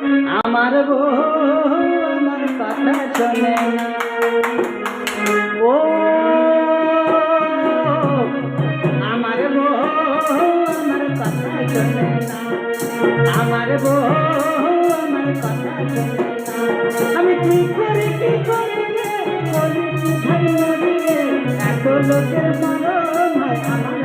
আমার বউ আমার কথা শোনে না। ও আমার বউ আমার কথা শোনে না, আমার বউ আমার কথা শোনে না। আমি কি করে রে বলি ভাই মরি রে, এত লোকের মরণ হয় আমার